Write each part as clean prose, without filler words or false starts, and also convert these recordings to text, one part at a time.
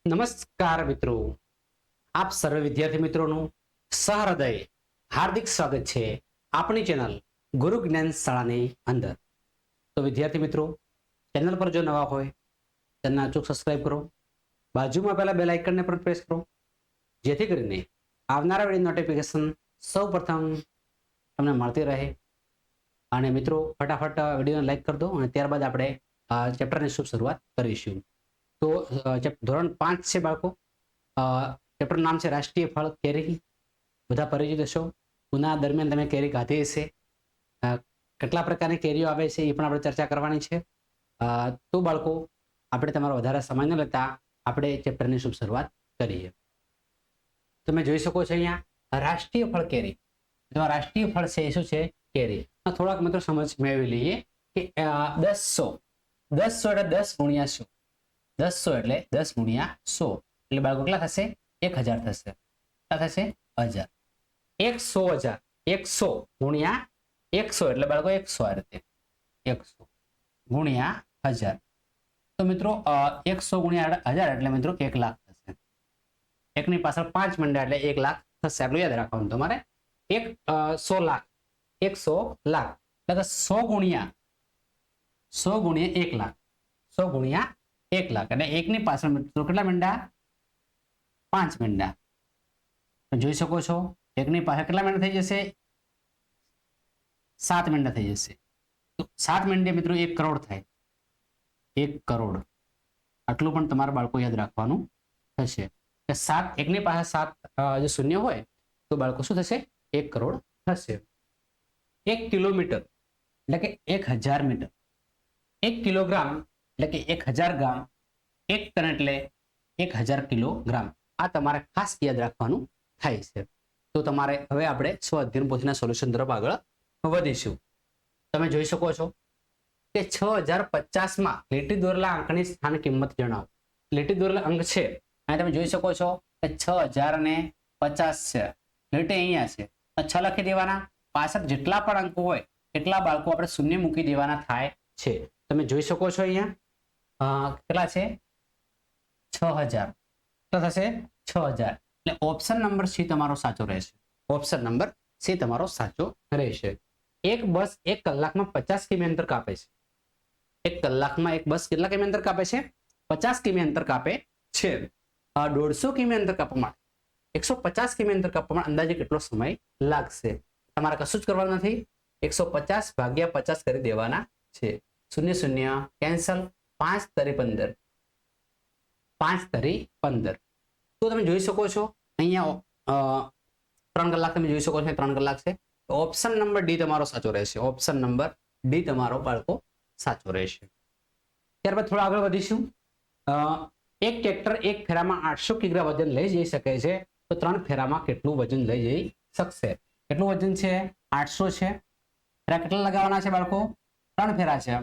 નમસ્કાર મિત્રો, આપ સર્વે વિદ્યાર્થી મિત્રોનું સહૃદય હાર્દિક સ્વાગત છે આપણી ચેનલ ગુરુ જ્ઞાન શાળાની અંદર. તો વિદ્યાર્થી મિત્રો, ચેનલ પર જો નવા હોય ચેનલ અચૂક સબસ્ક્રાઇબ કરો, બાજુમાં પહેલા બેલ આઇકનને પણ પ્રેસ કરો, જેથી કરીને આવનારા વિડીયો નોટિફિકેશન સૌપ્રથમ તમને મળતી રહે. અને મિત્રો ફટાફટ વિડીયોને લાઈક કરી દો અને ત્યારબાદ આપણે આ ચેપ્ટરની શુભ શરૂઆત કરીશું. તો ધોરણ 5 છે બાળકો. ચેપ્ટર નામ છે રાષ્ટ્રીય ફળ કેરી. બધા પરિચિત હશો. ઉનાળા દરમિયાન તમે કેરી ખાધી હશે. કેટલા પ્રકારની કેરીઓ આવે છે એ પણ આપણે ચર્ચા કરવાની છે. તો બાળકો, આપણે તમારો વધારે સમય ન લેતા આપણે ચેપ્ટરની શુભ શરૂઆત કરીએ. તમે જોઈ શકો છો અહીંયા રાષ્ટ્રીય ફળ કેરી. રાષ્ટ્રીય ફળ છે એ શું છે? કેરી. થોડાક મિત્રો સમજ મેળવી લઈએ કે 10 એટલે 10 ગુણ્યા 100. 10 એટલે 10 ગુણ્યા 100 એટલે બાળકો કેટલા થશે? 1000 થશે. કેટલા થશે? 1000. 100,000 100 ગુણ્યા 100 એટલે બાળકો 100 આ રીતે 100 ગુણ્યા 1000. તો મિત્રો 100 ગુણ્યા 1000 એટલે મિત્રો 1 લાખ થશે. એકની પાછળ 5 મંડ્યા એટલે 1 લાખ થશે. આટલું યાદ રાખવાનું તમારે. 100 લાખ 100 લાખ એટલે 100 ગુણ્યા 1 લાખ 100 ગુણ્યા 1 લાખ અને એકની પાછળ મિત્રો કેટલા મીંડા? 5 મીંડા. જોઈ શકો છો એકની પાછળ કેટલા મીંડા થઈ જશે? 7 મીંડા થઈ જશે. તો 7 મીંડે મિત્રો 1 કરોડ થાય. 1 કરોડ આટલું પણ તમારા બાળકો યાદ રાખવાનું થશે કે 7 એકની પાછળ 7 જે શૂન્ય હોય તો બાળકો શું થશે? 1 કરોડ થશે. 1 કિલોમીટર એટલે કે 1000 મીટર. 1 કિલોગ્રામ એટલે કે 1000 ગ્રામ. 1 ટન એટલે 1000 કિલોગ્રામ. આ તમારે ખાસ યાદ રાખવાનું થાય છે. તો તમારે હવે આપણે સ્વ અધ્યયન પોથીના સોલ્યુશન તરફ આગળ વધીશું. તમે જોઈ શકો છો કે 6050 માં લીટી દોરેલા અંકની સ્થાન કિંમત જણાવો. લીટી દોરેલા અંક છે અને તમે જોઈ શકો છો કે 6050 છે. લીટી અહીંયા છે. 6 લખી દેવાના. પાછળ જેટલા પણ અંકો હોય એટલા બાળકો આપણે શૂન્ય મૂકી દેવાના થાય છે. તમે જોઈ શકો છો અહીંયા કેટલા છે? 6000. તો થશે 6000 એટલે ઓપ્શન નંબર સી તમારો સાચો રહેશે. ઓપ્શન નંબર સી તમારો સાચો રહેશે. એક બસ 1 કલાકમાં 50 કિમી અંતર કાપે છે. 1 કલાકમાં એક બસ કેટલા કિમી અંતર કાપે છે? 50 કિમી અંતર કાપે છે. 150 કિમી અંતર કાપવા માટે 150 કિમી અંતર કાપવા માટે અંદાજે કેટલો સમય લાગશે? તમારે કશું જ કરવાનું નથી. 150 ભાગ્યા 50 કરી દેવાના છે. 0 કેન્સલ. 5 તરી 15. 5 તરી 15. તો તમે જોઈ શકો છો અહીંયા 3 કલાક તમે જોઈ શકો છો 3 કલાક છે. ઓપ્શન નંબર ડી તમારો સાચો રહેશે. ઓપ્શન નંબર ડી તમારો બાળકો સાચો રહેશે. ત્યારબાદ થોડા આગળ વધીશું. એક ટ્રેક્ટર એક ફેરામાં 800 કિગ્રા વજન લઈ જઈ શકે છે. તો 3 ફેરામાં કેટલું વજન લઈ જઈ શકશે? કેટલું વજન છે? 800 છે. ફેરા કેટલા લગાવવાના છે બાળકો? 3 ફેરા છે.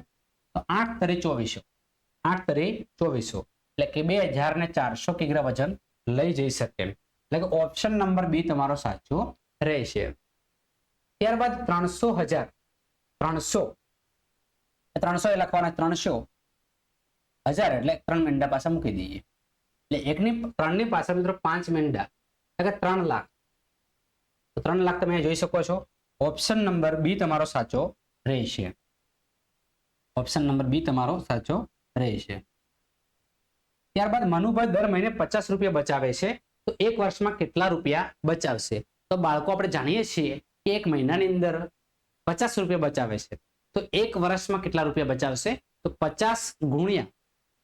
તો 8 તરી 2400. 8 તરી 2400 એટલે કે 2400 કિગ્રા વજન લઈ જઈ શકે. એટલે કે ઓપ્શન નંબર બી તમારો સાચો રહેશે. ત્યારબાદ 300,000. 300 એ લખવાના. 300,000 એટલે 3 મીંડા પાછા મૂકી દઈએ. એટલે 3 ની પાછળ મિત્રો 5 મીંડા એટલે કે 3 લાખ. તો 3 લાખ તમે જોઈ શકો છો. ઓપ્શન નંબર બી તમારો સાચો રહેશે. ઓપ્શન નંબર બી તમારો સાચો રહેશે. ત્યારબાદ મનુભાઈ દર મહિને 50 રૂપિયા બચાવે છે. તો એક વર્ષમાં કેટલા રૂપિયા બચાવશે? તો બાળકો આપણે જાણીએ છીએ કે એક મહિનાની અંદર 50 રૂપિયા બચાવે છે. તો એક વર્ષમાં કેટલા રૂપિયા બચાવશે? તો 50 ગુણ્યા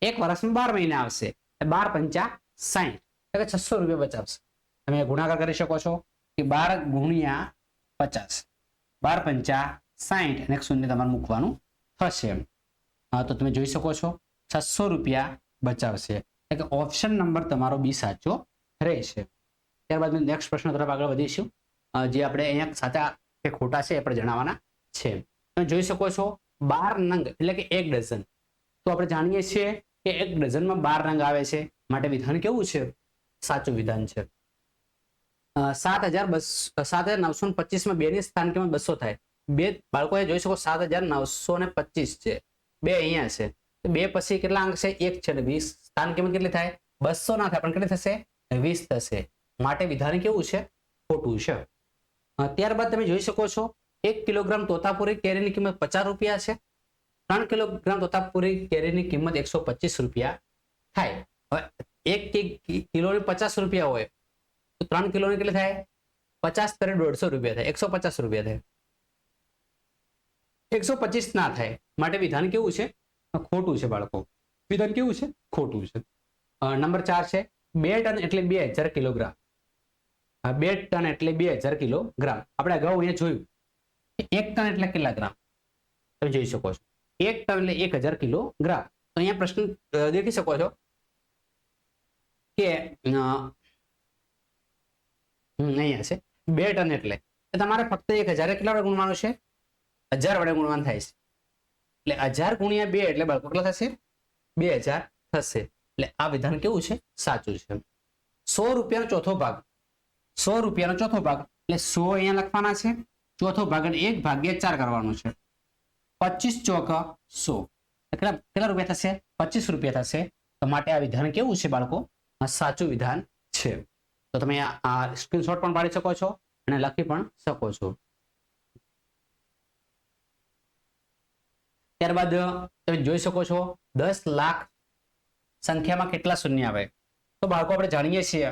એક વર્ષમાં 12 મહિના આવશે. 12 પંચા 60 એટલે કે 600 રૂપિયા બચાવશે. તમે ગુણાકાર કરી શકો છો કે 12 ગુણ્યા 50. 12 પંચા 60 અને 1 શૂન્ય તમારે મૂકવાનું થશે. તો તમે જોઈ શકો છો 600 રૂપિયા બચાવશે. એટલે કે ઓપ્શન નંબર તમારો બી સાચો રહેશે. ત્યારબાદ નેક્સ્ટ પ્રશ્ન તરફ આગળ વધીશું. જે આપણે અહીંયા સાચા કે ખોટા છે એ આપણે જણાવવાના છે. તમે જોઈ શકો છો 12 નંગ એટલે કે 1 ડઝન. તો આપણે જાણીએ છીએ કે 1 ડઝનમાં 12 નંગ આવે છે. માટે વિધાન કેવું છે? સાચું વિધાન છે. 7,925 માં 2 ની સ્થાન કિંમત 200 થાય. બે બાળકોએ જોઈ શકો 7,925 છે. 2 અહીંયા છે. 2 પછી કેટલા અંક છે? 1 છે. 20 સ્થાન કિંમત કેટલી થાય? 200 ના થાય પણ કેટલી થશે 20 થશે માટે વિધાન કેવું છે ખોટું છે ત્યારબાદ તમે જોઈ શકો છો 1 કિલોગ્રામ તોતાપુરી કેરીની કિંમત 50 રૂપિયા છે 3 કિલોગ્રામ તોતાપુરી કેરીની કિંમત 125 રૂપિયા થાય હવે 1 કિલોની 50 રૂપિયા હોય તો 3 કિલોની કેટલી થાય 50 તરે 150 રૂપિયા થાય 150 રૂપિયા થાય 125 ના થાય માટે વિધાન કેવું છે ખોટું છે બાળકો વિધાન કેવું છે ખોટું છે નંબર 4 છે 2 ટન એટલે 2000 કિલોગ્રામ 2 ટન એટલે 2000 કિલોગ્રામ આપણે અગાઉ અહીંયા જોયું 1 ટન એટલે કેટલા ગ્રામ તમે જોઈ શકો છો 1 ટન એટલે 1000 કિલોગ્રામ તો અહીંયા પ્રશ્ન દેખી શકો છો કે અહીંયા છે 2 ટન એટલે તમારે ફક્ત 1000 કેટલા વડે ગુણવાનું છે 1000 વડે ગુણવાનું થાય છે એટલે 1000 ગુણ્યા 2 એટલે બાળકો કેટલા થશે 2000 થશે એટલે આ વિધાન કેવું છે સાચું છે 100 રૂપિયાનો ચોથો ભાગ 100 રૂપિયાનો ચોથો ભાગ એટલે 100 અહીંયા લખવાના છે ચોથો ભાગ અને 1/4 કરવાનો છે 25 ચોક 100 કેટલા રૂપિયા થશે 25 રૂપિયા થશે તો માટે આ વિધાન કેવું છે બાળકો આ સાચું વિધાન છે તો તમે આ સ્ક્રીનશોટ પણ પાડી શકો છો અને લખી પણ શકો છો ત્યારબાદ તમે જોઈ શકો છો 10 લાખ સંખ્યામાં કેટલા શૂન્ય આવે તો બાળકો આપણે જાણીએ છીએ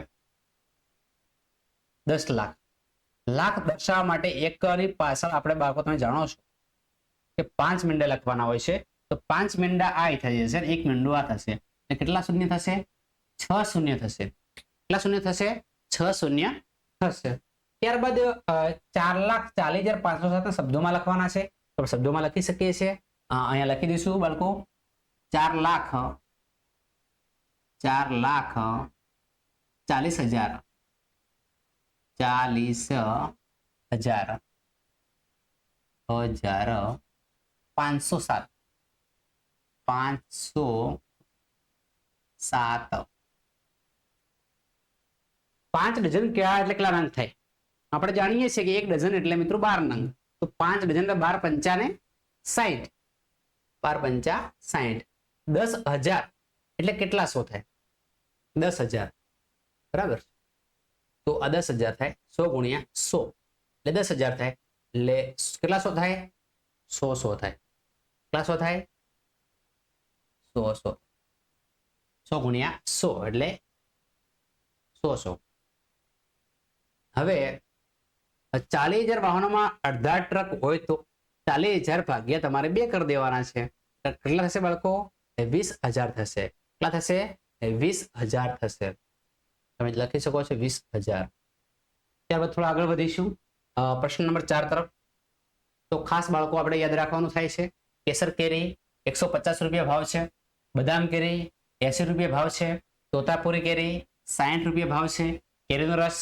10 લાખ લાખ દર્શાવવા માટે એકની પાછળ આપણે બાળકો તમે જાણો છો કે 5 મીંડા લખવાના હોય છે તો 5 મીંડા આ થઈ જશે એક મીંડું આ થશે એટલે કેટલા શૂન્ય થશે 6 શૂન્ય થશે કેટલા શૂન્ય થશે 6 શૂન્ય થશે ત્યારબાદ 4,40,507 શબ્દોમાં લખવાના છે તો શબ્દોમાં લખી શકીએ છીએ અહીંયા લખી દઈશું બાળકો 4,40,000 507 5 ડઝન કેળા એટલે કેટલા નંગ થાય આપણે જાણીએ છીએ કે 1 ડઝન એટલે મિત્રો 12 નંગ તો 5 ડઝન એટલે 12 પંચાને 60 12 પંચા 60 10,000 એટલે કેટલા 100 થાય 10,000 બરાબર તો આ 10,000 થાય 100 ગુણ્યા 100 એટલે 10,000 થાય એટલે કેટલા 100 થાય 100 થાય કેટલા 100 થાય 100 ગુણ્યા 100 એટલે 100 હવે 40,000 વાહનોમાં અડધા ટ્રક હોય તો 40,000 ભાગ્યા તમારે 2 કરી દેવાના છે કેટલા થશે બાળકો 20,000 થશે કેટલા થશે 20,000 થશે તમે લખી શકો છો 20,000 ત્યારબાદ થોડા આગળ વધીશું પ્રશ્ન નંબર 4 તરફ તો ખાસ બાળકો આપણે યાદ રાખવાનું થાય છે કેસર કેરી 150 રૂપિયા ભાવ છે બદામ કેરી 80 રૂપિયા ભાવ છે તોતાપુરી કેરી 60 રૂપિયા ભાવ છે કેરીનો રસ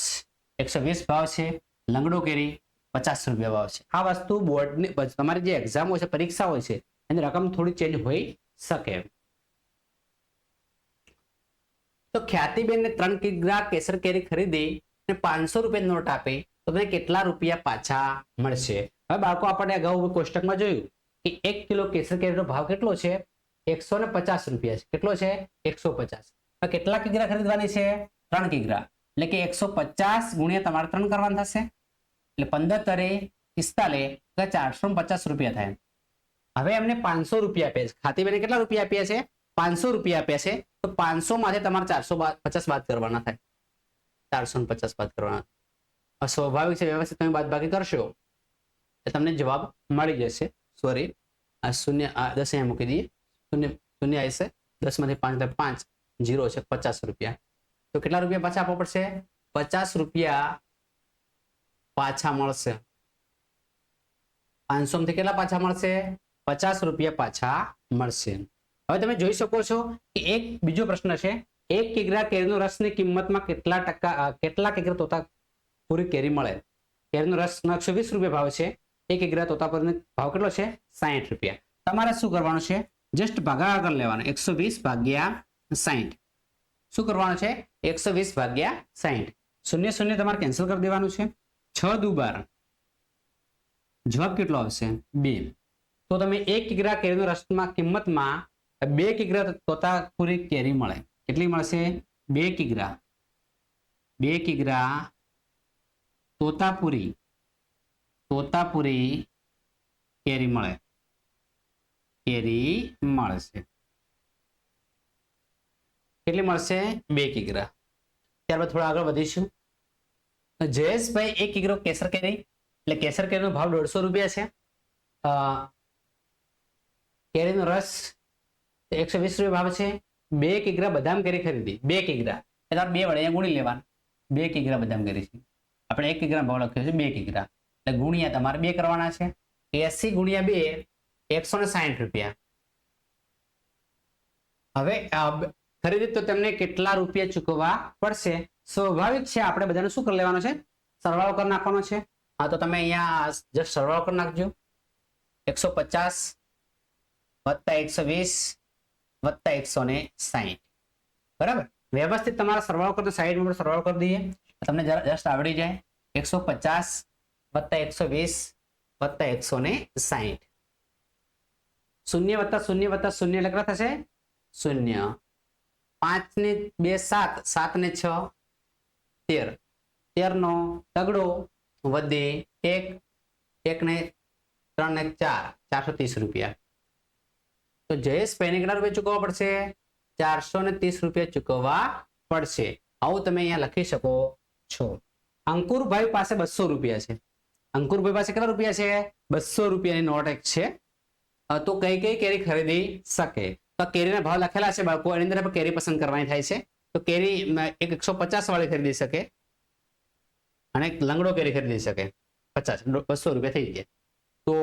120 ભાવ છે લંગડો કેરી 50 રૂપિયા ભાવ છે આ વસ્તુ બોર્ડની તમારી જે એક્ઝામ હોય છે પરીક્ષા હોય છે એની રકમ થોડી ચેન્જ હોઈ શકે તો ખ્યાતિબેનને 3 કિગ્રા કેસર કેરી ખરીદી અને 500 રૂપિયા નોટ આપે તો તમને કેટલા રૂપિયા પાછા મળશે હવે બાળકો આપણે અગાઉ કોષ્ટકમાં જોયું કે 1 કિલો કેસર કેરીનો ભાવ કેટલો છે 150 રૂપિયા છે કેટલો છે 150 કેટલા કિગ્રા ખરીદવાની છે 3 કિગ્રા એટલે કે 150 ગુણ્યા તમારે 3 કરવાનું થશે એટલે 15 તરે 45 450 રૂપિયા થાય હવે એમને 500 રૂપિયા આપ્યા છે ખાતીબેને કેટલા રૂપિયા આપ્યા છે 500 રૂપિયા આપ્યા છે તો 500 માંથી તમારે 450 બાદ કરવાના થાય 450 બાદ કરવાના સ્વાભાવિક છે વ્યવસ્થિત તમે બાદબાકી કરશો એટલે તમને જવાબ મળી જશે સોરી આ શૂન્ય 10 અહીંયા મૂકી દઈએ શૂન્ય આવશે 10 માંથી 5 એટલે 5 0 છે 50 રૂપિયા તો કેટલા રૂપિયા પાછા આપવા પડશે 50 રૂપિયા પાછા મળશે 500 માંથી કેટલા પાછા મળશે 50 રૂપિયા પાછા મળશે હવે તમે જોઈ શકો છો કે એક બીજો પ્રશ્ન છે 1 કિગ્રા કેરીનો રસની કિંમતમાં કેટલા કિગ્રા તોતાપુરી કેરી મળે કેરીનો રસ 120 રૂપિયા ભાવ છે 1 કિગ્રા તોતાપુરીનો ભાવ કેટલો છે 60 રૂપિયા તમારે શું કરવાનું છે જસ્ટ ભાગાકાર લેવાનો 120 ભાગ્યા 60 શું કરવાનું છે 120 ભાગ્યા 60 શૂન્ય શૂન્ય તમારે કેન્સલ કરી દેવાનું છે 6 દુ 12 જવાબ કેટલો આવશે 2 તો તમે 1 કિગ્રા કેરીનો રસમાં કિંમતમાં 2 કિગ્રા તોતાપુરી કેરી મળે કેટલી મળશે 2 કિગ્રા તોતાપુરી કેરી મળશે. કેટલી મળશે? 2 કિગ્રા. ત્યારબાદ થોડા આગળ વધીશું. જયેશભાઈ 1 કિગ્રો કેસર કેરી, એટલે કેસર કેરીનો ભાવ 150 રૂપિયા છે. કેરીનો રસ 120 રૂપિયા ભાવ છે. 2 કિગ્રા બદામ કેરી ખરીદી. 2 કિગ્રા એટલે 2 વડે અહીંયા ગુણી લેવાનું. 2 કિગ્રા બદામ કેરી છે. આપણે 1 કિગ્રા ભાવ લખ્યો છે 2 કિગ્રા, એટલે ગુણ્યા તમારે 2 કરવાના છે. 80 ગુણ્યા 2 160 રૂપિયા. હવે ખરીદી તો તમને કેટલા રૂપિયા ચૂકવવા પડશે? સ્વાભાવિક છે, આપણે બધાને શું કરી લેવાનો છે? સરવાળો કરી નાખવાનો છે. હા, તો તમે અહીંયા જસ્ટ સરવાળો કરી નાખજો. 150 વત્તા 120 વત્તા 160. બરાબર. વ્યવસ્થિત તમારા સરવાળો કરતો સાઈડ નંબર સરવાળો કરી દઈએ, તમને જસ્ટ આવડી જાય. 150 વત્તા 120 વત્તા 160. 0 વત્તા 0 વત્તા 0 એટલે કેટલા થશે? 0. 5 ને 2 7, 7 ને 6 13. 13 નો તગડો વધે 1, 1 ને 3 ને 4, 430 રૂપિયા. તો જયેશભાઈને કેટલા રૂપિયા ચૂકવવા પડશે? 430 રૂપિયા ચૂકવવા પડશે. આવું તમે અહીંયા લખી શકો છો. અંકુરભાઈ પાસે 200 રૂપિયા છે. અંકુરભાઈ પાસે કેટલા રૂપિયા છે? 200 રૂપિયાની નોટ એક છે. તો કઈ કઈ કેરી ખરીદી શકે? તો કેરીના ભાવ લખેલા છે બાળકો, એની અંદર આપણે કેરી પસંદ કરવાની થાય છે. તો કેરી એક 150 વાળી ખરીદી શકે અને એક લંગડો કેરી ખરીદી શકે. 50 200 રૂપિયા થઈ ગયા. તો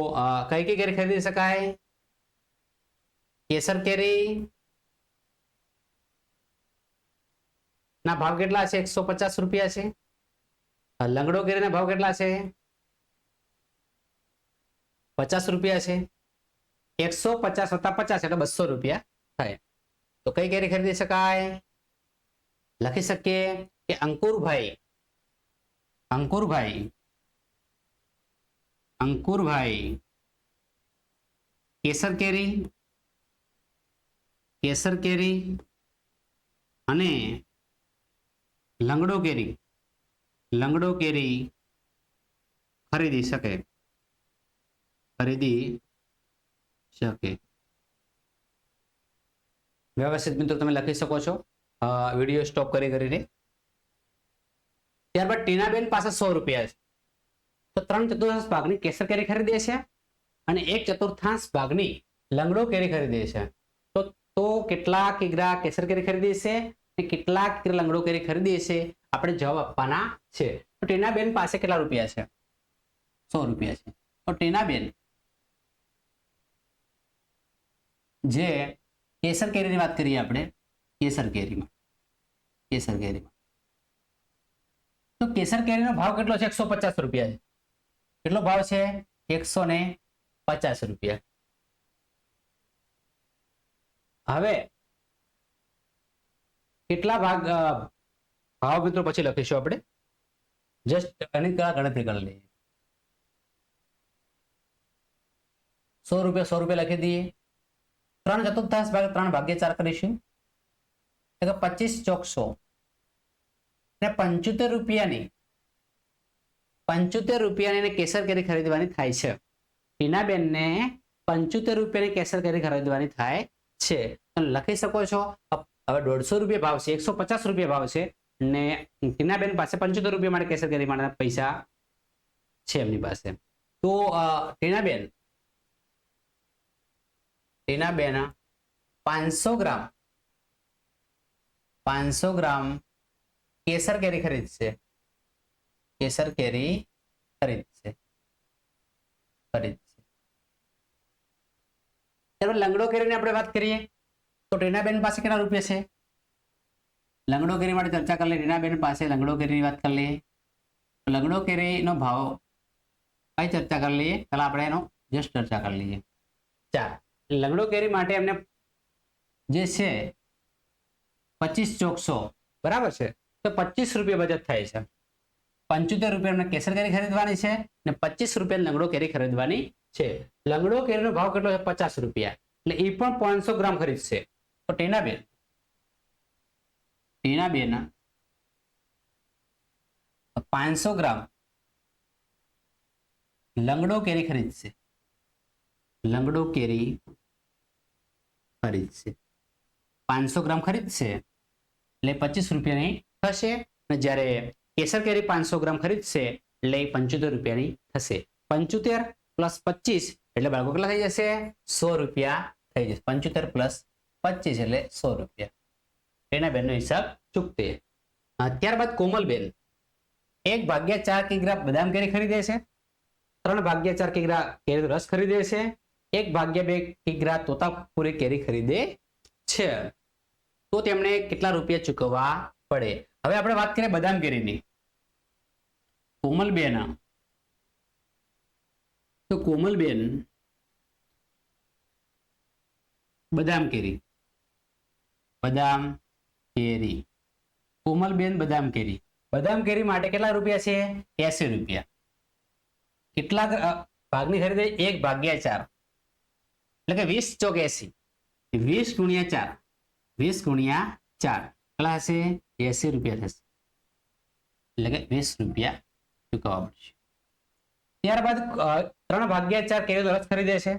કઈ કઈ કેરી ખરીદી શકાય? કેસર કેરી ના ભાવ કેટલા છે? 150 રૂપિયા છે. લંગડો કેરીના ભાવ કેટલા છે? 50 રૂપિયા છે. 150 વત્તા 50 એટલે 200 રૂપિયા થાય. તો કઈ કેરી ખરીદી શકાય? લખી શકીએ કે અંકુરભાઈ કેસર કેરી અને લંગડો કેરી ખરીદી શકે. વ્યવસ્થિત મિત્રો તમે લખી શકો છો વિડીયો સ્ટોપ કરીને. ત્યારબાદ ટીનાબેન પાસે 100 રૂપિયા છે. તો 3/4 ભાગની કેસર કેરી ખરીદે છે અને 1/4 ભાગની લંગડો કેરી ખરીદે છે. તો કેટલા કિગ્રા કેસર કેરી ખરીદે છે અને કેટલા કિગ્રા લંગડો કેરી ખરીદે છે? આપણે જવાબ આપવાના છે. તો ટીનાબેન પાસે કેટલા રૂપિયા છે? 100 રૂપિયા છે. તો ટીનાબેન જે કેસર કેરીની વાત કરીએ આપણે, કેસર કેરીમાં તો કેસર કેરીનો ભાવ કેટલો છે? 150 રૂપિયા છે. કેટલો ભાવ છે? 150 રૂપિયા. હવે કેટલા ભાવ મિત્રો પછી લખીશું આપણે. જસ્ટ એની ગણતરી કરી લઈએ. 100 રૂપિયા લખી દઈએ. 3/4 ભાગ 3/4 કરીશું. એટલે 25 ચોક 100 ને 75 રૂપિયાની કેસર કેરી ખરીદવાની થાય છે. ટીનાબેનને 75 રૂપિયાની કેસર કેરી ખરીદવાની થાય છે. લખી શકો છો. હવે 150 રૂપિયા ભાવ છે, 150 રૂપિયા ભાવ છે ને ટીનાબેન પાસે 75 રૂપિયા માટે કેસર કેરી માટે પૈસા છે એમની પાસે. તો ટીનાબેન 500 ગ્રામ કેસર કેરી ખરીદશે. ત્યારબાદ લંગડો કેરીની આપણે વાત કરીએ તો ટીનાબેન પાસે કેટલા રૂપિયા છે? લંગડો કેરી માટે ચર્ચા કરી લઈએ. ટીનાબેન પાસે લંગડો કેરીની વાત કરી લઈએ. લંગડો કેરીનો ભાવ કઈ ચર્ચા કરી લઈએ? પહેલા આપણે એનો જસ્ટ ચર્ચા કરી લઈએ. 4 લંગડો કેરી માટે એમને જે છે 25 ચોક 100 બરાબર છે. તો 25 રૂપિયા બચત થાય છે. 75 રૂપિયા એમને કેસર કેરી ખરીદવાની છે ને 25 રૂપિયા લંગડો કેરી ખરીદવાની છે. લંગડો કેરીનો ભાવ કેટલો છે? 50 રૂપિયા. એટલે એ પણ 500 ગ્રામ ખરીદશે. તો ટીનાબેન ટીનાબેન 500 ગ્રામ લંગડો કેરી ખરીદશે. લંગડો કેરી ખરીદશે. 500 ગ્રામ ખરીદશે એટલે 25 રૂપિયાની થશે. અને જ્યારે કેસર કેરી 500 ગ્રામ ખરીદશે એટલે 75 રૂપિયાની થશે. 75 પ્લસ 25 એટલે બાળકો કેટલા થઈ જશે? 100 રૂપિયા થઈ જશે. 75 પ્લસ 25 એટલે 100 રૂપિયા. એના બેનનો હિસાબ ચૂકતે. ત્યારબાદ કોમલબેન 1/4 કિગ્રા બદામ કેરી ખરીદે છે. 3/4 કિગ્રા કેરીનો રસ ખરીદે છે. 1/2 કિગ્રા તોતાપુરી કેરી ખરીદે છે. તો તેમને કેટલા રૂપિયા ચૂકવવા પડે? હવે આપણે વાત કરીએ બદામ કેરીની. કોમલબેન તો કોમલબેન બદામ કેરી કોમલબેન બદામ કેરી માટે કેટલા રૂપિયા છે? 80 રૂપિયા. કેટલા ભાગની ખરીદે? 1/4 એટલે કે 20 ચોક 80. 20 ગુણ્યા 4 કેટલા હશે? 80 રૂપિયા થશે. એટલે કે 20 રૂપિયા ચૂકવવા પડશે. ત્યારબાદ 3/4 કેરીનો રસ ખરીદે છે.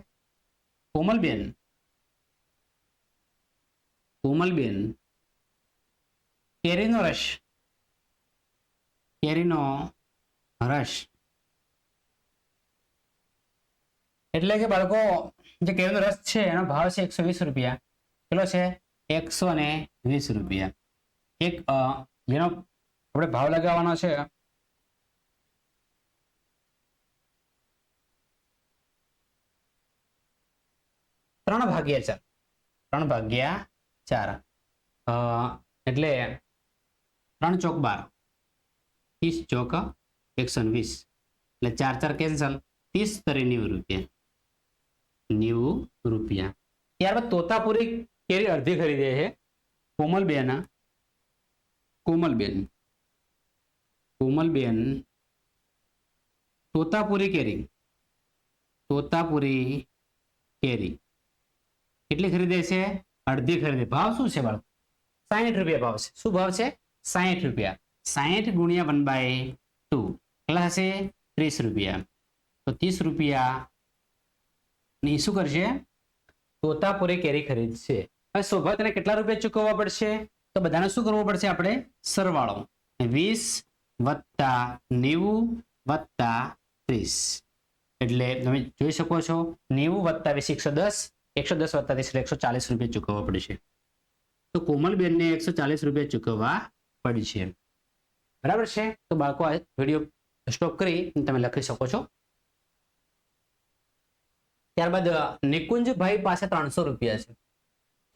કોમલબેન કેરીનો રસ એટલે કે બાળકો જે કેરીનો રસ છે એનો ભાવ છે 120 રૂપિયા. કેટલો છે? 120 રૂપિયા. જેનો આપણે ભાવ લગાવવાનો છે ત્રણ ભાગ્યા ચાર એટલે 3 ચોક 12, 30 ચોક 120 એટલે 4 કેન્સલ. 30 તરી 90 રૂપિયા. ત્યારબાદ તોતાપુરી કેરી અડધી ખરીદે છે કોમલબેન તોતાપુરી કેરી કેટલી ખરીદે છે? અડધી ખરીદે. ભાવ શું છે બાળકો? 60 રૂપિયા ભાવ છે. શું ભાવ છે? 60 રૂપિયા. 60 ગુણ્યા 1/2 કેટલા હશે? 30 રૂપિયા. તો 30 રૂપિયા ની શું કરશે? તોતાપુરી કેરી ખરીદશે. હવે સૌભાગ્યને કેટલા રૂપિયા ચૂકવવા પડશે? તો બધાને શું કરવું પડશે? આપણે સરવાળો 20 વત્તા 90 વત્તા 30 એટલે તમે જોઈ શકો છો 90 વત્તા 20 110 વત્તા 30 એટલે 140 રૂપિયા ચૂકવવા પડશે. તો કોમલબેનને 140 રૂપિયા ચૂકવવા પડશે. બરાબર છે? તો બાળકો આ વિડીયો સ્ટોપ કરી તમે લખી શકો છો. ત્યારબાદ નિકુંજભાઈ પાસે 300 રૂપિયા છે.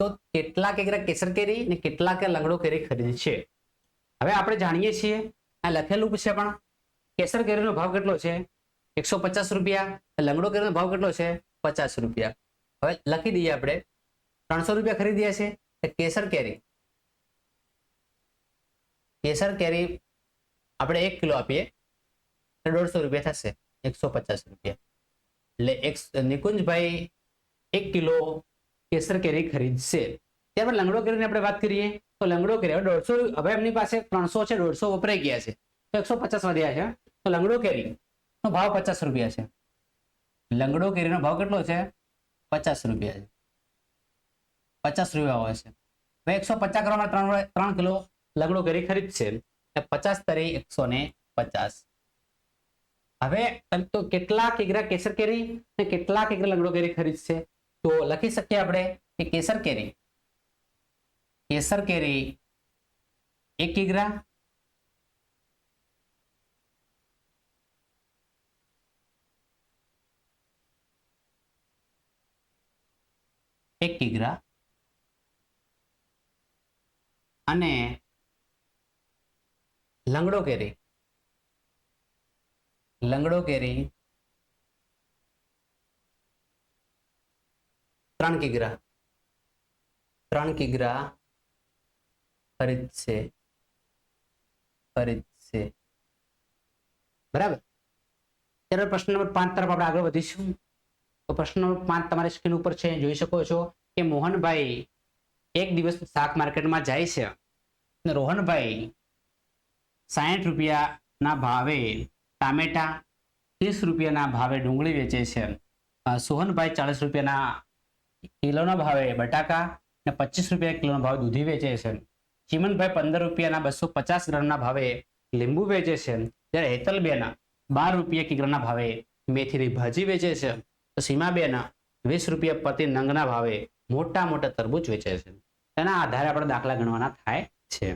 તો કેટલા કિગ્રા કેસર કેરી ને કેટલા કે લંગડો કેરી ખરીદી છે? હવે આપણે જાણીએ છીએ આ લખેલું છે પણ કેસર કેરીનો ભાવ કેટલો છે? 150 રૂપિયા. લંગડો કેરીનો ભાવ કેટલો છે? 50 રૂપિયા. હવે લખી દઈએ આપણે 300 રૂપિયા ખરીદ્યા છે. કેસર કેરી આપણે 1 કિલો આપીએ તો 150 રૂપિયા થશે. 150 રૂપિયા એટલે નિકુંજભાઈ 1 કિલો કેસર કેરી ખરીદશે. ત્યારબાદ લંગડો કેરીની આપણે વાત કરીએ તો લંગડો કેરી 150. હવે એમની પાસે 300 છે, 150 વપરાઈ ગયા છે તો 150 વધ્યા છે. તો લંગડો કેરીનો ભાવ 50 રૂપિયા છે. લંગડો કેરીનો ભાવ કેટલો છે? 50 રૂપિયા છે. 50 રૂપિયા હોય છે. હવે 150 ગ્રામ 3 કિલો લંગડો કેરી ખરીદશે. 50 તરી 150. હવે તો કેટલા કિગ્રા કેસર કેરી અને કેટલા કિગ્રા લંગડો કેરી ખરીદશે? તો લખી શકીએ આપણે કે કેસર કેરી 1 કિગ્રા અને લંગડો કેરી 3 કિગ્રા ખરીદશે. બરાબર. ત્યારે પ્રશ્ન નંબર 5 તરફ આપણે આગળ વધીશું. તો પ્રશ્ન નંબર 5 તમારી સ્ક્રીન ઉપર છે, જોઈ શકો છો કે મોહનભાઈ એક દિવસ શાક માર્કેટમાં જાય છે. રોહનભાઈ 60 રૂપિયાના ભાવે ટામેટા, 30 રૂપિયાના ભાવે ડુંગળી વેચે છે. સોહનભાઈ 40 રૂપિયાના કિલોના ભાવે બટાકા અને 25 રૂપિયા કિલોના ભાવે દૂધી વેચે છે. ચીમનભાઈ 15 રૂપિયાના 250 ગ્રામના ભાવે લીંબુ વેચે છે. જ્યારે હેતલબેન 12 રૂપિયા કિલોના ભાવે મેથીની ભાજી વેચે છે. તો સીમાબેન 20 રૂપિયા પ્રતિ નંગના ભાવે મોટા મોટા તરબૂચ વેચે છે. તેના આધારે આપણે દાખલા ગણવાના થાય છે.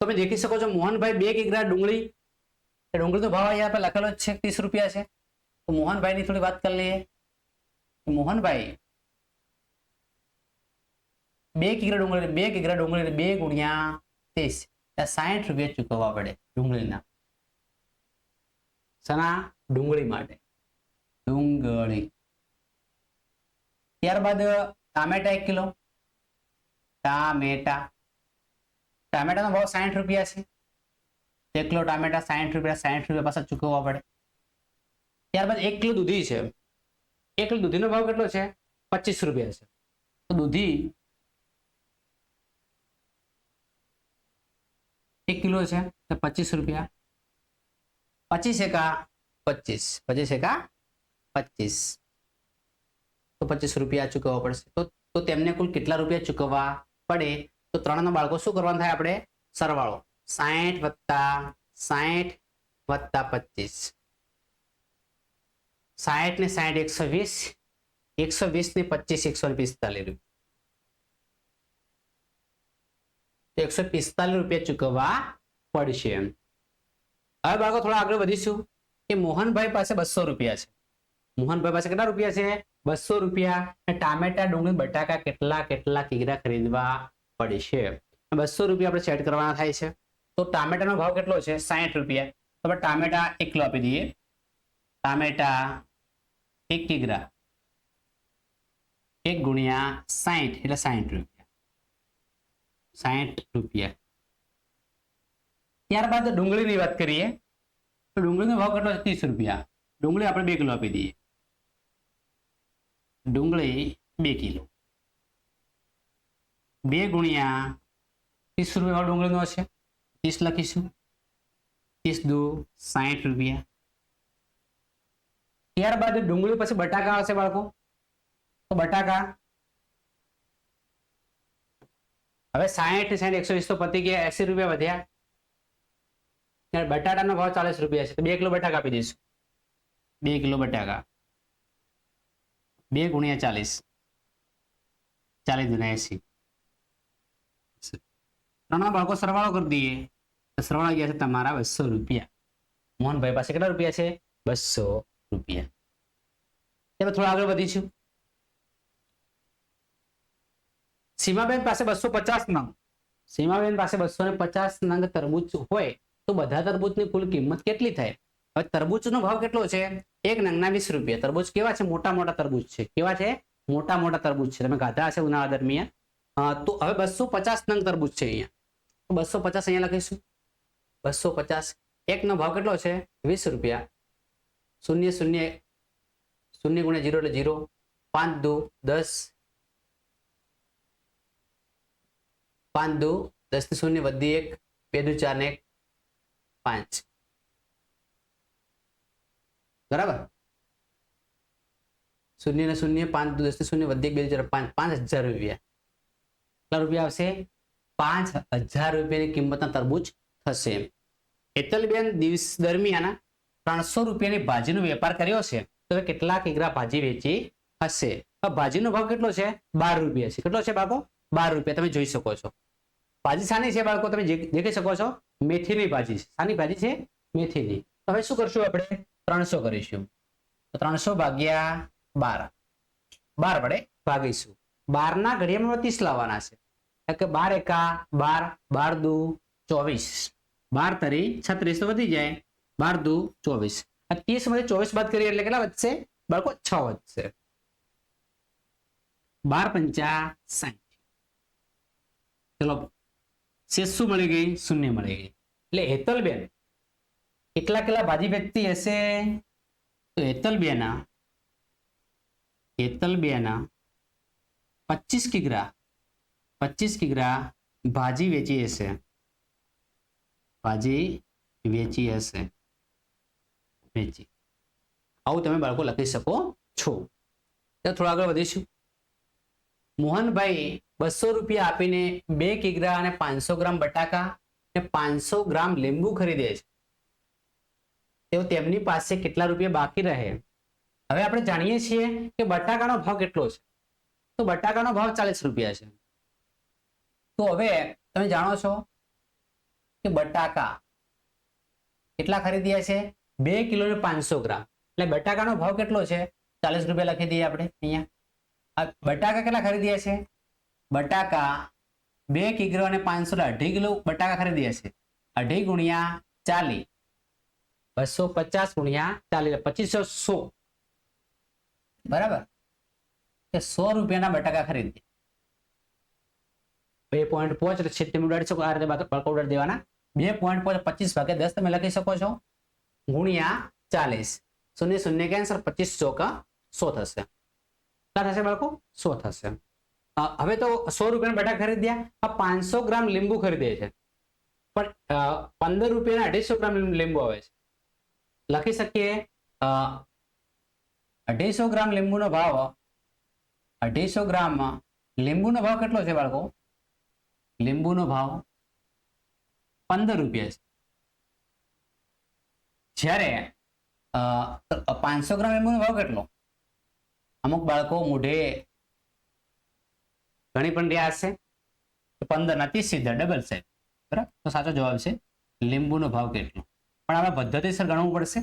તમે દેખી શકો છો મોહનભાઈ 2 કિગ્રા ડુંગળીનો ભાવ અહીંયા પર લખેલો છે 30 રૂપિયા છે. તો મોહનભાઈની થોડી વાત કરી લઈએ. મોહનભાઈ 2 કિગ્રા ડુંગળી 2 ગુણ્યા 30 60 રૂપિયા ચૂકવવા પડે ડુંગળીના. સના ડુંગળી માટે ડુંગળી. ત્યારબાદ ટામેટા 1 કિલો. ટામેટાનો ભાવ 60 રૂપિયા છે. 1 કિલો ટામેટા 60 રૂપિયા પાછા ચૂકવવા પડે. ત્યારબાદ 1 કિલો દૂધી છે. 1 કિલો દૂધીનો ભાવ કેટલો છે? 25 રૂપિયા છે. તો દૂધી 1 કિલો છે તો 25 રૂપિયા. 25 એકા 25 તો 25 રૂપિયા ચૂકવવા પડશે. તો તેમને કુલ કેટલા રૂપિયા ચૂકવવા પડે? તો 3 બાળકો શું કરવાનું થાય? આપણે સરવાળો 60 વત્તા 25. 60 ને 60 120 ને 25 145 રૂપિયા. 145 રૂપિયા ચૂકવવા પડશે. હવે બાળકો થોડા આગળ વધીશું કે મોહનભાઈ પાસે 200 રૂપિયા છે. મોહનભાઈ પાસે કેટલા રૂપિયા છે? 200 રૂપિયા. ટામેટા, ડુંગળી, બટાકા કેટલા કિગ્રા ખરીદવા પડશે? 200 રૂપિયા આપણે સેટ કરવાના થાય છે. તો ટામેટાનો ભાવ કેટલો છે? 60 રૂપિયા. તો આપણે ટામેટા 1 કિલો આપી દઈએ. ટામેટા 1 કિગ્રા 1 ગુણ્યા 60 એટલે 60 રૂપિયા. 60 રૂપિયા. ત્યારબાદ ડુંગળીની વાત કરીએ તો ડુંગળીનો ભાવ કેટલો છે? 30 રૂપિયા. ડુંગળી આપણે 2 કિલો આપી દઈએ. ડુંગળી 2 કિલો 2 ગુણ્યા 30 રૂપિયા ડુંગળીનો હશે. 30 લખીશું. 30 દુ 60 રૂપિયા. ત્યારબાદ ડુંગળી પછી બટાકા આવશે બાળકો. તો બટાકા હવે 60 120 તો પતી ગયા. 80 રૂપિયા વધ્યા. ત્યારે બટાટાનો ભાવ 40 રૂપિયા છે. તો 2 કિલો બટાકા આપી દઈશું. 2 કિલો બટાકા 2 ગુણ્યા 40 દુના 80. ત્રણ બાળકો સરવાળો કરી દઈએ. સરવાળો ગયા છે તમારા 200 રૂપિયા. મોહનભાઈ પાસે કેટલા રૂપિયા છે? 200 રૂપિયા. હવે થોડા આગળ વધીશું. સીમાબેન પાસે 250 નંગ. સીમાબેન પાસે 250 નંગ તરબૂચ હોય તો બધા તરબૂચની કુલ કિંમત કેટલી થાય? હવે તરબૂચનો ભાવ કેટલો છે? 1 નંગના 20 રૂપિયા. તરબૂચ કેવા છે? મોટા તરબૂચ છે. કેવા છે? મોટા તરબૂચ છે. તમે ગાધા હશે ઉનાળા દરમિયાન. તો હવે 250 નંગ તરબૂચ છે અહીંયા. તો 250 અહીંયા લખીશું. 250. 1 નો ભાવ કેટલો છે? 20 રૂપિયા. 0 ગુણ્યા 0 એટલે 0. 5 દુ 10. 5 દુ 10 થી 0 વધી 1. 2 દુ 4 ને 5. બરાબર. 0 ને 0 5 દુ 10 થી 0 વધી 1 2 4 5 5000 રૂપિયા. કેટલા રૂપિયા આવશે? 5000 રૂપિયાની કિંમતના તરબૂચ થશે. હેતલબેન દિવસ દરમિયાન 300 રૂપિયાની ભાજીનો વેપાર કર્યો છે. તો કેટલા કિગ્રા ભાજી વેચી હશે? ભાજીનો ભાવ કેટલો છે? 12 રૂપિયા છે. કેટલો છે બાળકો? 12 રૂપિયા. તમે જોઈ શકો છો. ભાજી શાની છે બાળકો? તમે દેખી શકો છો. મેથીની ભાજી છે. શાની ભાજી છે? મેથીની. તો હવે શું કરશું આપણે? 300 કરીશું. તો 300 ભાગ્યા 12. 12 વડે ભાગીશું. 12 ના ઘડિયામાં 30 લાવવાના છે. એટલે 12 એકા 12. 12 દુ 24. 12 તરી 36 તો વધી જાય. 12 દુ 24. 30 માંથી 24 બાદ કરીએ એટલે કેટલા વધશે બાળકો? 6 વધશે. 12 પંચા 60. ચલો શેષ શું મળી ગઈ? 0 મળી ગઈ. એટલે હેતલબેન કેટલા ભાજી વેચતી હશે? તો હેતલબેન 25 કિગ્રા 25 કિગ્રા ભાજી વેચી હશે, ભાજી વેચી હશે, વેચી, આવું તમે બાળકો લખી શકો છો. થોડા આગળ વધીશું. મોહનભાઈ 200 રૂપિયા આપીને 2 કિગ્રા અને 500 ગ્રામ બટાકા અને 500 ગ્રામ લીંબુ ખરીદે છે. તેઓ તેમની પાસે કેટલા રૂપિયા બાકી રહે? હવે આપણે જાણીએ છીએ કે બટાકાનો ભાવ કેટલો છે. તો બટાકાનો ભાવ 40 રૂપિયા છે. તો હવે તમે જાણો છો કે બટાકા કેટલા ખરીદ્યા છે? 2 કિલો ને 500 ગ્રામ. એટલે બટાકાનો ભાવ કેટલો છે? 40 રૂપિયા લખી દઈએ આપણે અહીંયા. બટાકા કેટલા ખરીદ્યા છે? બટાકા 2 કિલો અને 500 2.5 કિલો બટાકા ખરીદ્યા છે. 2.5 ગુણ્યા 40, 250 ગુણ્યા 40, 2500. બરાબર, કે 100 રૂપિયાના બટાકા ખરીદ્યા. 2.5 એટલે છેદ તમે ઉડાડી શકો, આ રીતે બાળકો ઉડાડી દેવાના. 2.5 25 ભાગ્યા 10 તમે લખી શકો છો, ગુણ્યા 40. 0 0 કેન્સલ, 25 ચોકા 100 થશે. કેટલા થશે બાળકો? 100 થશે. હવે તો 100 રૂપિયાના બટાકા ખરીદ્યા. આ 500 ગ્રામ લીંબુ ખરીદે છે, પણ 15 રૂપિયાના 250 ગ્રામ લીંબુ આવે છે. લખી શકીએ 250 ગ્રામ લીંબુનો ભાવ, 250 ગ્રામ લીંબુનો ભાવ કેટલો છે બાળકો? લીંબુનો ભાવ 15 રૂપિયા છે. જ્યારે 500 ગ્રામ લીંબુનો ભાવ કેટલો? અમુક બાળકો મોઢે ઘણી પણ રહ્યા હશે. 15 ના 30 સીધા ડબલ છે. બરાબર, તો સાચો જવાબ છે લીંબુનો ભાવ કેટલો. પણ આપણે પદ્ધતિસર ગણવું પડશે,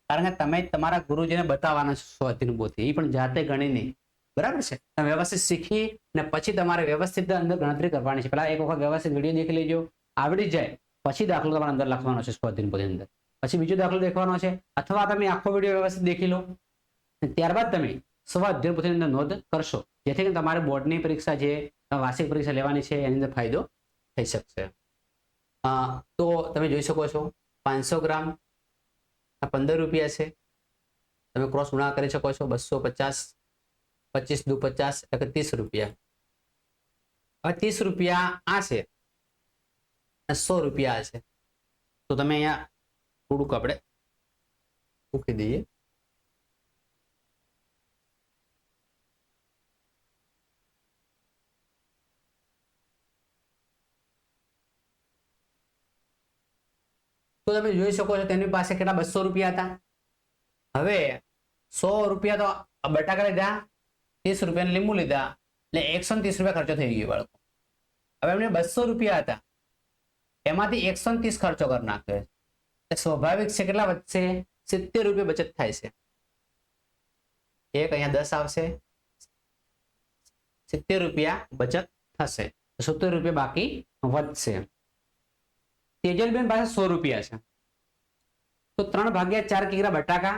કારણ કે તમે તમારા ગુરુજીને બતાવવાના છો સ્વાધ્યાયની પોથી, એ પણ જાતે ગણી નહીં. બરાબર છે, તમે વ્યવસ્થિત શીખી ને પછી તમારે વ્યવસ્થિત અંદર ગણતરી કરવાની છે. પેલા એક વખત વ્યવસ્થિત વિડીયો દેખી લેજો, આવડી જાય પછી દાખલો તમારે અંદર લખવાનો છે સ્વાધ્યાયની પોથી અંદર. પછી બીજો દાખલો દેખવાનો છે, અથવા તમે આખો વિડીયો વ્યવસ્થિત દેખી લો, ત્યારબાદ તમે સ્વાધ્યાય પોથીની અંદર નોંધ કરશો, જેથી કરીને તમારે બોર્ડની પરીક્ષા જે વાર્ષિક પરીક્ષા લેવાની છે એની અંદર ફાયદો થઈ શકશે. તો તમે જોઈ શકો છો 500 ગ્રામ 15 રૂપિયા છે. તમે ક્રોસ ગુણાકાર કરી શકો છો. 250, 25 દુ 50 એટલે 30 રૂપિયા. હવે 30 રૂપિયા આ છે અને 100 રૂપિયા આ છે. તો તમે અહીંયા થોડુંક આપણે મૂકી દઈએ. તો તમે જોઈ શકો છો તેની પાસે કેટલા 200 રૂપિયા હતા. હવે 100 રૂપિયા તો બટાકા લીધા, 30 રૂપિયા લીંબુ લીધા, એટલે 130 રૂપિયા ખર્ચો થઈ ગયો બાળકો. હવે એમને 200 રૂપિયા હતા, એમાંથી 130 ખર્ચો કરી નાખ્યો. સ્વાભાવિક છે કેટલા વધશે? 70 રૂપિયા બચત થાય છે. એક અહીંયા 10 આવશે, 70 રૂપિયા બચત થશે, 70 રૂપિયા બાકી વધશે. તેજલબેન પાસે 100 રૂપિયા છે, તો 3/4 કિગ્રા બટાકા,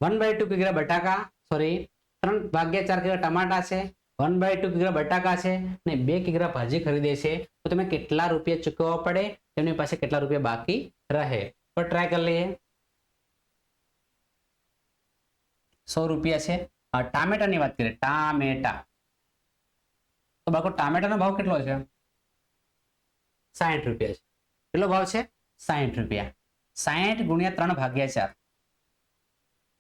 1/2 કિગ્રા બટાકા, સોરી 3/4 કિગ્રા ટમાટા છે, 1/2 કિગ્રા બટાકા છે અને 2 કિગ્રા ભાજી ખરીદે છે. તો તમે કેટલા રૂપિયા ચૂકવવા પડે, તેમની પાસે કેટલા રૂપિયા બાકી રહે? તો ટ્રાય કરી લઈએ. 100 રૂપિયા છે. ટામેટાની વાત કરીએ, ટામેટા, તો બાળકો ટામેટાનો ભાવ કેટલો છે? 60 રૂપિયા છે. કેટલો ભાવ છે? 60 રૂપિયા. 60 ગુણ્યા 3/4,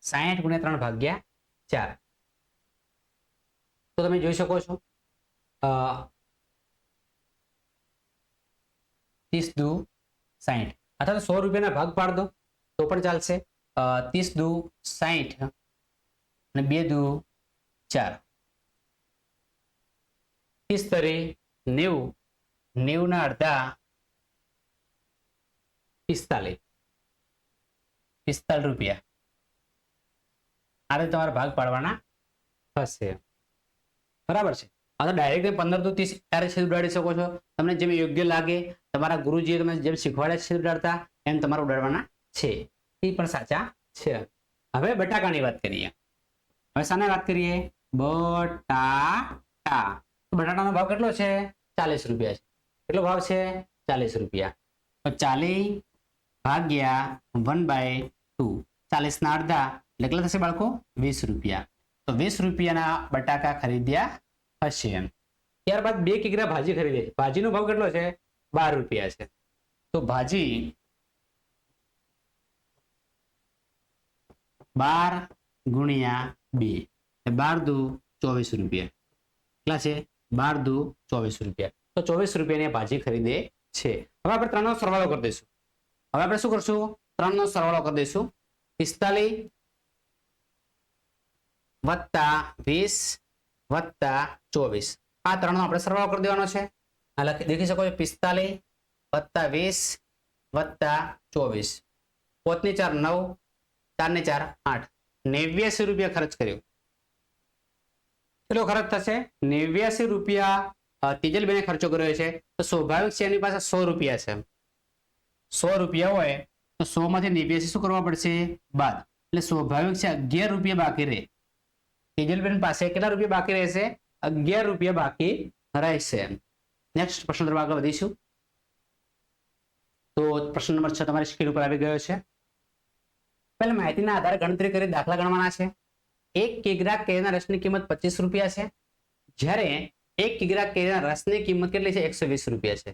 60 ગુણ્યા 3/4. તો તમે જોઈ શકો છો 30 દુ 60, અથવા તો 100 રૂપિયાના ભાગ પાડ દો તો પણ ચાલશે. 30 દુ 60 અને 2 દુ 4, 30 તરી 90, 90 ના અડધા 45 રૂપિયા. આ રીતે તમારે ભાગ પાડવાના થશે. બરાબર છે. આ તો ડાયરેક્ટ 15 દુ 30 ત્યારે છેદ ઉડાડી શકો છો. તમને જેમ યોગ્ય લાગે, તમારા ગુરુજીએ તમને જેમ શીખવાડ્યા છેદ ઉડાડતા એમ તમારે ઉડાડવાના છે. એ પણ સાચા છે. હવે બટાકાની વાત કરીએ. હવે શાની વાત કરીએ? બટાટા. બટાટાનો ભાવ કેટલો છે? 40 રૂપિયા છે. કેટલો ભાવ છે? 40 રૂપિયા. તો 40 ભાગ્યા 1/2, 40 ના અડધા એટલે કેટલા થશે બાળકો? 20 રૂપિયા. તો 20 રૂપિયાના બટાકા ખરીદ્યા હશે. ત્યારબાદ 2 કિગ્રા ભાજી ખરીદે. ભાજીનો ભાવ કેટલો છે? 12 રૂપિયા છે. તો ભાજી 12 ગુણ્યા 2 12 દુ 24 રૂપિયા. કેટલા છે? 12 દુ 24 રૂપિયા. તો 24 રૂપિયાની ભાજી ખરીદે છે. હવે આપણે 3 નો સરવાળો કરી દઈશું. હવે આપણે શું કરશું? 3 નો સરવાળો કરી દઈશું. 45 વત્તા 20 વત્તા 24. આ 3 નો આપણે સરવાળો કરી દેવાનો છે. આ દેખી શકો છો 45 વત્તા 20 વત્તા 24. 5 ની 4 9, 4 ની 4 8. 89 રૂપિયા ખર્ચ કર્યો. કેટલો ખર્ચ થશે? 89 રૂપિયા તેજલબેને ખર્ચો કર્યો છે. તો સ્વાભાવિક છે એની પાસે 100 રૂપિયા છે. 100 રૂપિયા હોય તો 100 માંથી 89 શું કરવા પડશે? બાદ. એટલે સ્વાભાવિક છે 11 રૂપિયા બાકી રહે. તેજલબેન પાસે કેટલા રૂપિયા બાકી રહેશે? 11 રૂપિયા બાકી રહેશે. નેક્સ્ટ પ્રશ્ન તરફ આગળ વધીશું. તો પ્રશ્ન નંબર 6 તમારી સ્ક્રીન ઉપર આવી ગયો છે. પહેલા માહિતીના આધારે ગણતરી કરી દાખલા ગણવાના છે. 1 કિગ્રા કેરીના રસની કિંમત 25 રૂપિયા છે. જ્યારે 1 કિગ્રા કેરીના રસની કિંમત કેટલી છે? 120 રૂપિયા છે.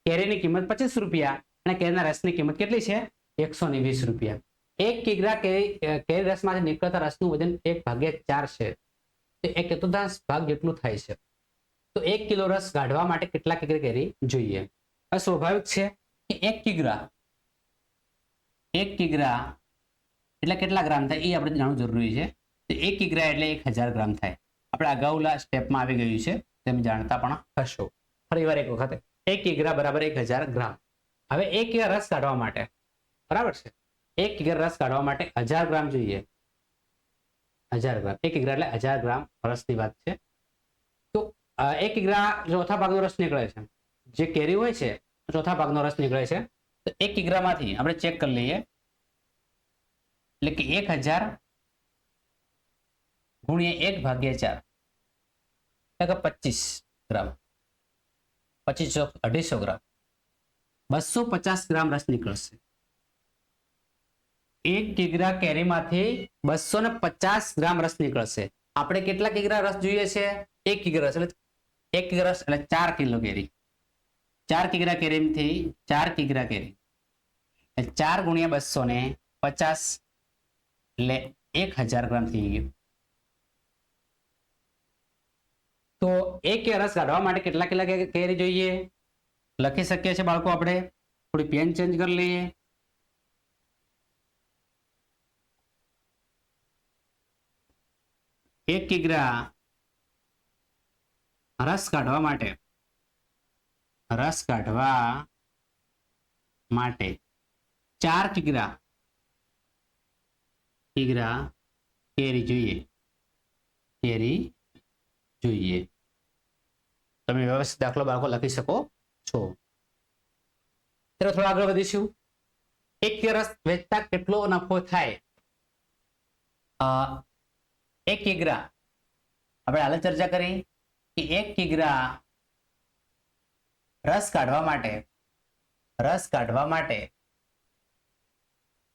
કેરીની કિંમત 25 રૂપિયા અને કેરીના રસની કિંમત કેટલી છે? 120 રૂપિયા. 1 કિગ્રા કેરી રસમાંથી નીકળતા રસનું વજન 1/4 છે. તે 1/4 ભાગ જેટલું થાય છે. તો 1 કિલો રસ કાઢવા માટે કેટલા કિગ્રા કેરી જોઈએ? હવે સ્વાભાવિક છે કે 1 કિગ્રા એટલે કેટલા ગ્રામ થાય એ આપણે જાણવું જરૂરી છે. તો 1 કિગ્રા એટલે 1000 ગ્રામ થાય. આપણે અગાઉલા સ્ટેપમાં આવી ગયું છે, તેમ જાણતા પણ હશો. ફરીવાર એક વખત 1 કિગ્રા બરાબર 1000 ગ્રામ. હવે 1 કિગ્રા રસ કાઢવા માટે, બરાબર છે, 1 કિગ્રા રસ કાઢવા માટે 1000 ગ્રામ જોઈએ. 1000 ગ્રામ, 1 કિગ્રા એટલે 1000 ગ્રામ રસની વાત છે. તો 1 કિગ્રા ચોથા ભાગનો રસ નીકળે છે. જે કેરી હોય છે ચોથા ભાગનો રસ નીકળે છે. તો 1 કિગ્રામાંથી આપણે ચેક કરી લઈએ. એટલે કે 1000 ગુણ્યા 1/4 એટલે કે 25 ગ્રામ. 25 250 ગ્રામ, 250 ગ્રામ રસ નીકળશે. 1 કિગ્રા કેરીમાંથી 250 ગ્રામ રસ નીકળશે. આપણે કેટલા કિગ્રા રસ જોઈએ છે? 1 કિગ્રા રસ એટલે 1 કિગ્રા રસ એટલે 4 કિલો કેરી. 4 કિગ્રા કેરીથી 4 કિગ્રા કેરી એટલે 4 ગુણ્યા 250 એટલે 1000 ગ્રામ થઈ ગયું. તો 1 કિગ્રા રસ કાઢવા માટે કેટલા કિલો કેરી જોઈએ? લખી શકીએ છીએ બાળકો. આપણે થોડી પેન ચેન્જ કરી લઈએ. એક કિગ્રા રસ કાઢવા માટે 4 કિગ્રા કેરી જોઈએ. તમે વ્યવસ્થિત દાખલો બાળકો લખી શકો છો. ચલો થોડા આગળ વધીશું. 1 કિગ્રા રસ વેચતા કેટલો નફો થાય? 1 કિગ્રા આપણે હાલ ચર્ચા કરી કે 1 કિગ્રા રસ કાઢવા માટે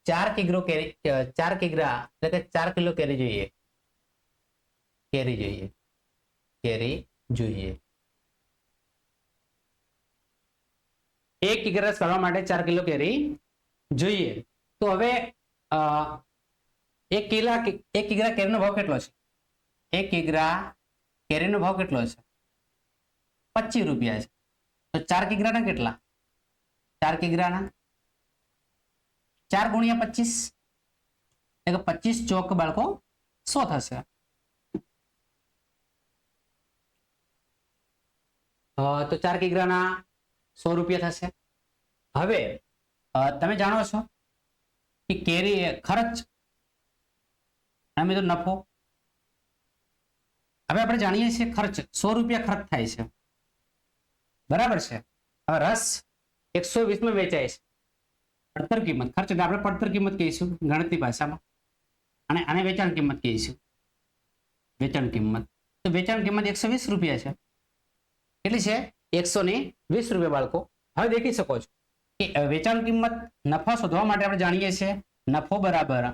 4 કિગ્રા એટલે કે 4 કિલો કેરી જોઈએ. 1 કિગ્રા રસ કાઢવા માટે 4 કિલો કેરી જોઈએ. તો હવે 1 કિગ્રા કેરીનો ભાવ કેટલો છે? 1 કિગ્રા કેરીનો ભાવ કેટલો છે? 25 રૂપિયા છે. તો 4 કિગ્રાના કેટલા? 4 કિગ્રાના 4 ગુણ્યા 25 એટલે 25 ચોક બાળકો 100 થશે. તો 4 કિગ્રાના 100 રૂપિયા થશે. હવે તમે જાણો છો કે કેરી ખર્ચ અને મિત્રો નફો. હવે આપણે જાણીએ છીએ ખર્ચ 100 રૂપિયા ખર્ચ થાય છે, બરાબર છે. હવે રસ 120 માં વેચાય છે. પડતર કિંમત, ખર્ચ એટલે આપણે પડતર કિંમત કહીશું ગણતરી ભાષામાં, અને આને વેચાણ કિંમત કહીશું. વેચાણ કિંમત, તો વેચાણ કિંમત 120 રૂપિયા છે. કેટલી છે? 120 રૂપિયા બાળકો. હવે દેખી શકો છો કે વેચાણ કિંમત નફા શોધવા માટે આપણે જાણીએ છીએ નફો બરાબર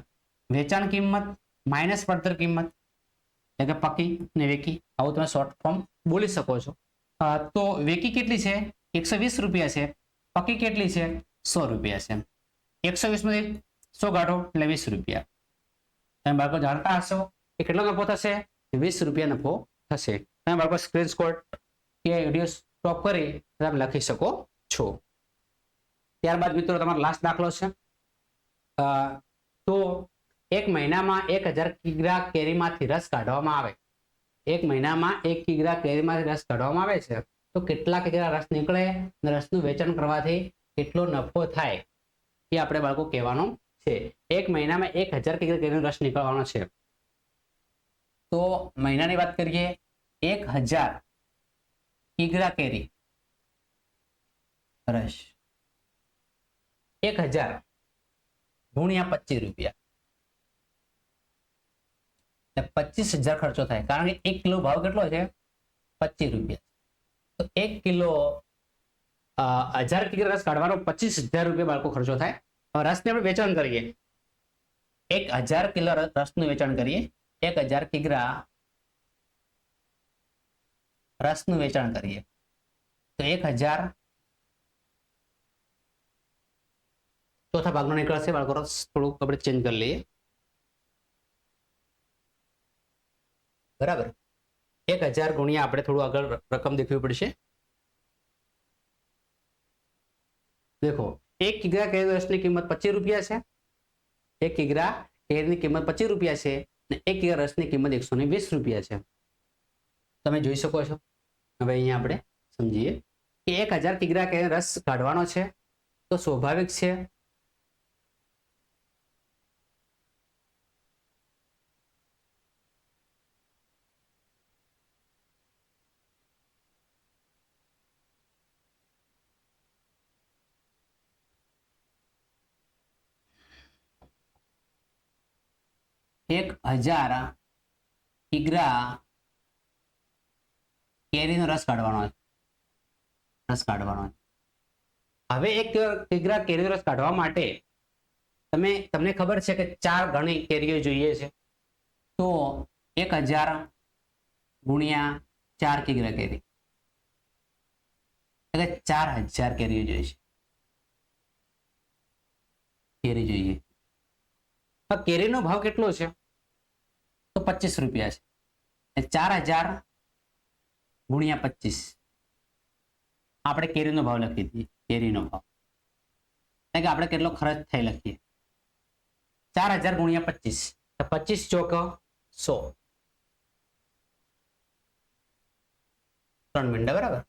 વેચાણ કિંમત માઇનસ પડતર કિંમત, એટલે કે પકી ને વેકી. આવું તમે શોર્ટ ફોર્મ બોલી શકો છો. તો વેકી કેટલી છે? 120 રૂપિયા છે. પક્કી કેટલી છે? 100 રૂપિયા છે. 120 માંથી 100 કાઢો એટલે 20 રૂપિયા. તમે બાળકો જાણતા હશો કે કેટલો નફો થશે? 20 રૂપિયા નફો થશે. તમે બાળકો સ્ક્રીનશોટ કે વિડીયો સ્ટોપ કરી તમે લખી શકો છો. ત્યારબાદ મિત્રો તમારો લાસ્ટ દાખલો છે. તો એક મહિનામાં 1000 કિગ્રા કેરીમાંથી રસ કાઢવામાં આવે. એક મહિનામાં 1 કિગ્રા કેરીમાંથી રસ કાઢવામાં આવે છે. તો કેટલા કિગ્રા રસ નીકળે અને રસનું વેચાણ કરવાથી કેટલો નફો થાય એ આપણે બાળકો કહેવાનું છે. એક મહિનામાં 1000 કિગ્રા કેરીનો રસ નીકળવાનો છે. તો મહિનાની વાત કરીએ, 1000 કિગ્રા કેરી રસ 1000 ગુણ્યા 25 રૂપિયા, 25,000 ખર્ચો થાય. કારણ કે 1 કિલો ભાવ કેટલો છે? 25 રૂપિયા. તો 1 કિલો 1000 કિગ્રા રસ કાઢવાનો 25,000 રૂપિયા બાળકો ખર્ચો થાય. રસને આપણે વેચાણ કરીએ, 1000 કિલો રસનું વેચાણ કરીએ, 1000 કિગ્રા રસનું વેચાણ કરીએ તો 1000 ચોથા ભાગનો નીકળશે બાળકો. થોડુંક આપણે ચેન્જ કરી લઈએ. બરાબર, 1000 ગુણ્યા આપણે થોડું આગળ રકમ દેખવી પડશે. દેખો, 1 કિગ્રા કેરી રસની કિંમત 25 રૂપિયા છે. 1 કિગ્રા કેરીની કિંમત 25 રૂપિયા છે અને 1 કિગ્રા રસની કિંમત 120 રૂપિયા છે. તમે જોઈ શકો છો. હવે અહીંયા આપણે સમજીએ કે 1000 કિગ્રા કેરી રસ કાઢવાનો છે. તો સ્વાભાવિક છે એક 1000 કિગ્રા કેરીનો રસ કાઢવાનો છે. હવે 1 કિગ્રા કેરીનો રસ કાઢવા માટે તમને ખબર છે કે 4 ગણી કેરીઓ જોઈએ છે. તો 1000 ગુણ્યા 4 કિગ્રા કેરી એટલે 4000 કેરીઓ જોઈએ. કેરીનો ભાવ કેટલો છે? તો 25 રૂપિયા છે. 4000 ગુણ્યા 25 આપણે કેરીનો ભાવ લખી દઈએ. કેરીનો ભાવ એટલે કે આપણે કેટલો ખર્ચ થઈ લખીએ. 4000 ગુણ્યા 25 તો 25 ચોક 100, 3 મિનિટ. બરાબર,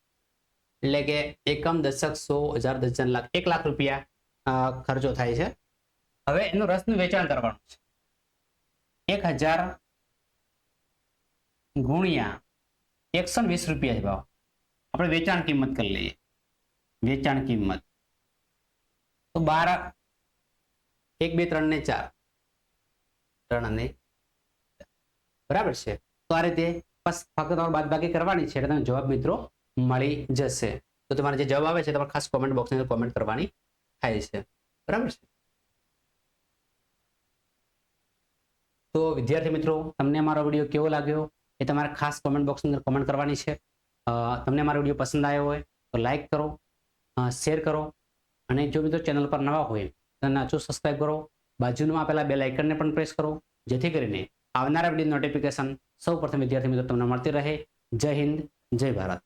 એટલે કે એકમ, દશક, 100, 1000, 10,000, લાખ, 1 લાખ રૂપિયા ખર્ચો થાય છે. હવે એનું રસનું વેચાણ કરવાનું છે. 1000 ગુણ્યા 120 રૂપિયા છે ભાવ. આપણે વેચાણ કિંમત કરી લઈએ. વેચાણ કિંમત તો 12, 1, 2, 3 ને 4, 3 અને 4. બરાબર છે. તો આ રીતે બસ ફક્ત તમારે બાદબાકી કરવાની છે એટલે તમને જવાબ મિત્રો મળી જશે. તો તમારે જે જવાબ આવે છે તમારે ખાસ કોમેન્ટ બોક્સની અંદર કોમેન્ટ કરવાની થાય છે. બરાબર છે. તો વિદ્યાર્થી મિત્રો, તમને અમારો વિડીયો કેવો લાગ્યો એ તમારે ખાસ કોમેન્ટ બોક્સની અંદર કોમેન્ટ કરવાની છે. તમને અમારો વિડીયો પસંદ આવ્યો હોય તો લાઈક કરો, શેર કરો અને જો મિત્રો ચેનલ પર નવા હોય તો અચૂક સબસ્ક્રાઇબ કરો. બાજુમાં આપેલા બેલ આઇકનને પણ પ્રેસ કરો જેથી કરીને આવનારા વિડીયો નોટિફિકેશન સૌ પ્રથમ વિદ્યાર્થી મિત્રો તમને મળતી રહે. જય હિન્દ, જય ભારત.